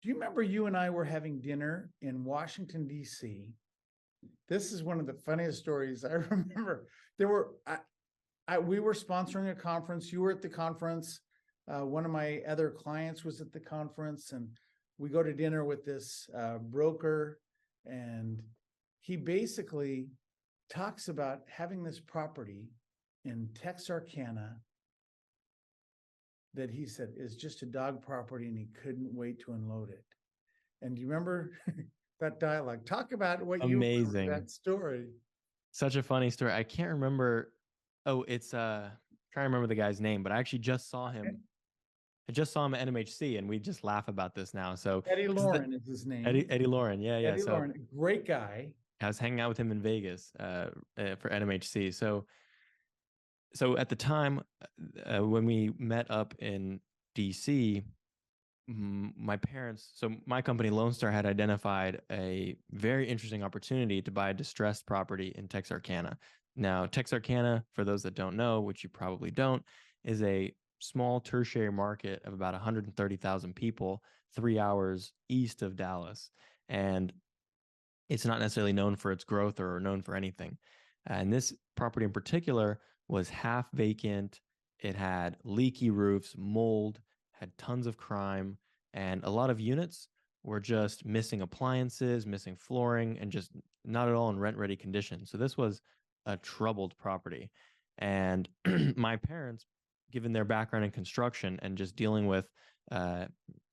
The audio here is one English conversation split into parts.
Do you remember you and I were having dinner in Washington, D.C.? This is one of the funniest stories I remember. There were, we were sponsoring a conference. You were at the conference. One of my other clients was at the conference, and we go to dinner with this broker, and he basically talks about having this property in Texarkana that he said is just a dog property, and he couldn't wait to unload it. And do you remember that dialogue? Talk about what you Amazing. that story. Such a funny story. I can't remember. Oh, it's trying to remember the guy's name, but I actually just saw him. I just saw him at NMHC, and we just laugh about this now. So Eddie Lauren is his name. Eddie Lauren, yeah. Eddie Lauren, great guy. I was hanging out with him in Vegas for NMHC. So at the time when we met up in DC, my parents, so my company Lone Star had identified a very interesting opportunity to buy a distressed property in Texarkana. Now, Texarkana, for those that don't know, which you probably don't, is a small tertiary market of about 130,000 people, 3 hours east of Dallas. And it's not necessarily known for its growth or known for anything. And this property in particular was half vacant. It had leaky roofs, mold, had tons of crime, and a lot of units were just missing appliances, missing flooring, and just not at all in rent-ready condition. So this was a troubled property. And my parents, given their background in construction and just dealing with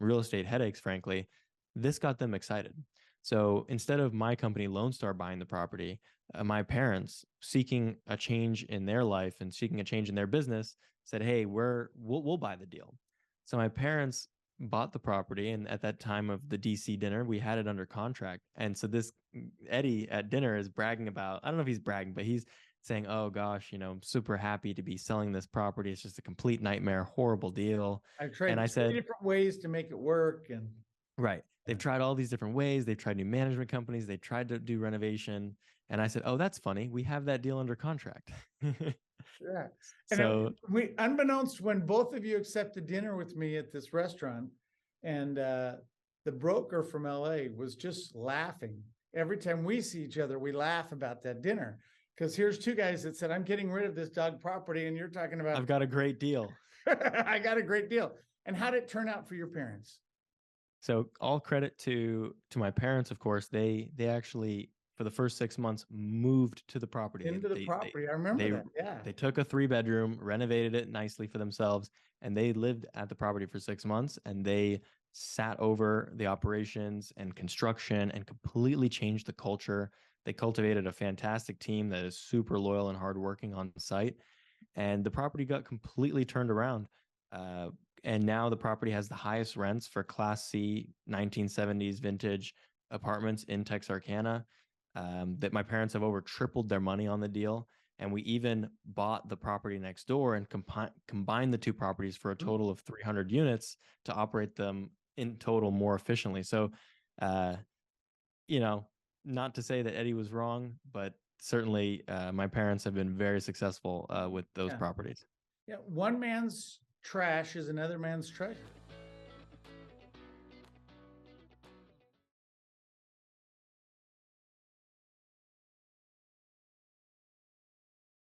real estate headaches, frankly, this got them excited. So instead of my company Lone Star buying the property, my parents, seeking a change in their life and seeking a change in their business, said, "Hey, we'll buy the deal." So my parents bought the property, and at that time of the DC dinner, we had it under contract. And so this Eddie at dinner is bragging about, I don't know if he's bragging, but he's saying, "Oh gosh, I'm super happy to be selling this property. It's just a complete nightmare, horrible deal." I've tried three different ways to make it work, and right. They've tried all these different ways. They've tried new management companies. They tried to do renovation. And I said, "Oh, that's funny. We have that deal under contract." Yeah. So we, unbeknownst, when both of you accepted dinner with me at this restaurant, and the broker from LA was just laughing. Every time we see each other, we laugh about that dinner. Because here's two guys that said, "I'm getting rid of this dog property," and you're talking about, "I've got a great deal." I got a great deal. And how did it turn out for your parents? So all credit to my parents, of course. They actually, for the first 6 months, moved to the property. Into the property. I remember that. Yeah. They took a 3-bedroom, renovated it nicely for themselves, and they lived at the property for 6 months, and they sat over the operations and construction and completely changed the culture. They cultivated a fantastic team that is super loyal and hardworking on site, and the property got completely turned around. And now the property has the highest rents for Class C 1970s vintage apartments in Texarkana. That my parents have over tripled their money on the deal. And we even bought the property next door and combined the two properties for a total of 300 units to operate them in total more efficiently. So, not to say that Eddie was wrong, but certainly my parents have been very successful with those properties. Yeah, one man's trash is another man's treasure.